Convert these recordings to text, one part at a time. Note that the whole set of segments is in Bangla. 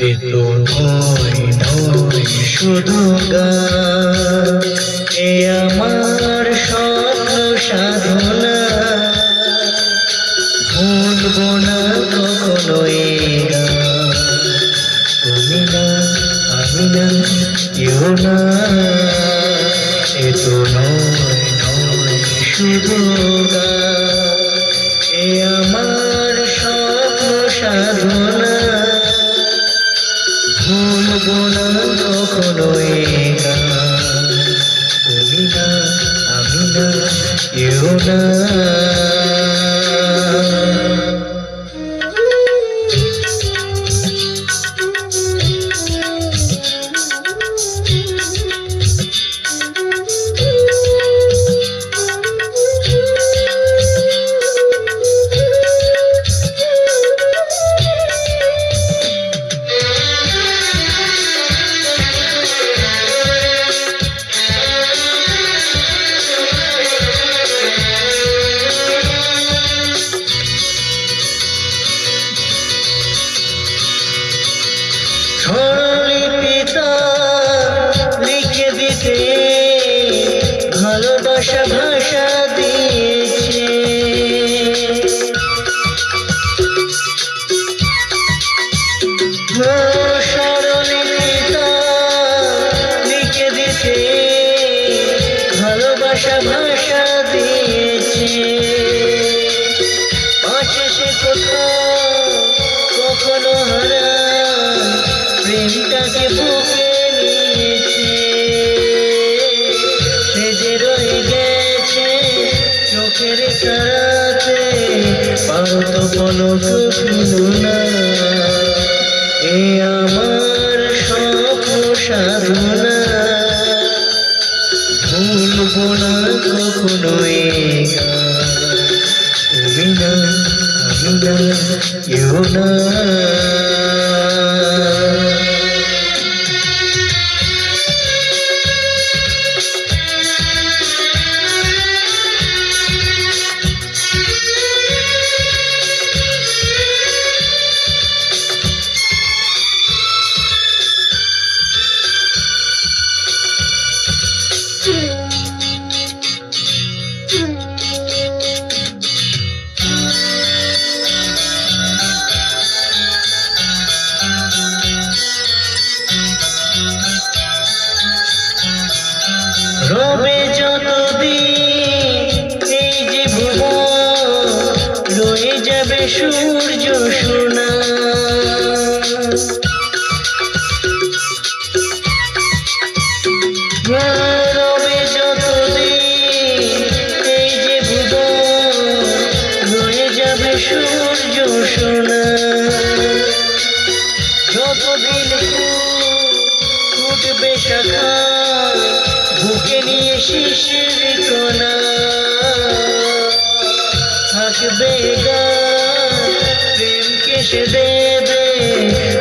এ তো নয় শুধু গান, এ আমার স্বপ্ন সাধনা। ভুলবো না কখনো এ গান, তুমি না আমি না কেউ না। এ তো নয় শুধু গান, এ আমার স্বপ্ন সাধনা। ভুলবো না কখনো এ গান, তুমি না আমি না কেউ না। লিখে দিতে ভালোবাসা ভাষা দিয়েছে। স্মরণিকা লিখে দিতে ভালোবাসা ভাষা দিয়েছে। পাশে সে কোথাও কখনো হারা প্রেমটাকে বুকে নিয়েছে। সে যে রয়ে গেছে চোখের তারাতে, পারত পলক ফেলো না। এ আমার স্বপ্ন সাধনা, ভুলবো না কখনো এ গান, তুমি না আমি না কেউ না। রবে যতদিন এই যে ভুবন, রয়ে যাবে সূর্য সোনা। রবে যতদিন এই যে ভুবন, রয়ে যাবে সূর্য সোনা। যতদিন ফুটবে শাখা বুকে নিয়ে শিশির কোনা, থাকবে গান প্রেমকে সে দেবে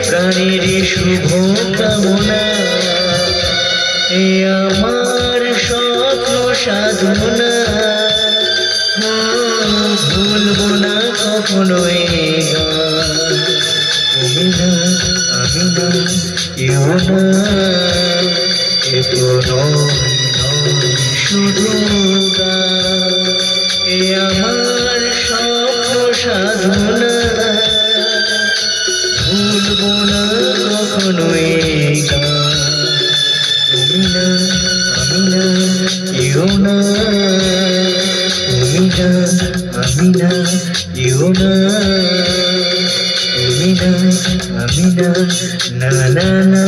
প্রাণীর শুভ কামনা। এ আমার স্বপ্ন সাধনা, ভুলবো না কখনো এ গান, তুমি না আমি না কেউ না। এ তো নয় শুধু গান, এ আমার স্বপ্ন সাধনা। ভুলবো না কখনো এ গান, তুমি না আমি না কেউ না। তুমি না আমি না কেউ না। তুমি না আমি না না না না।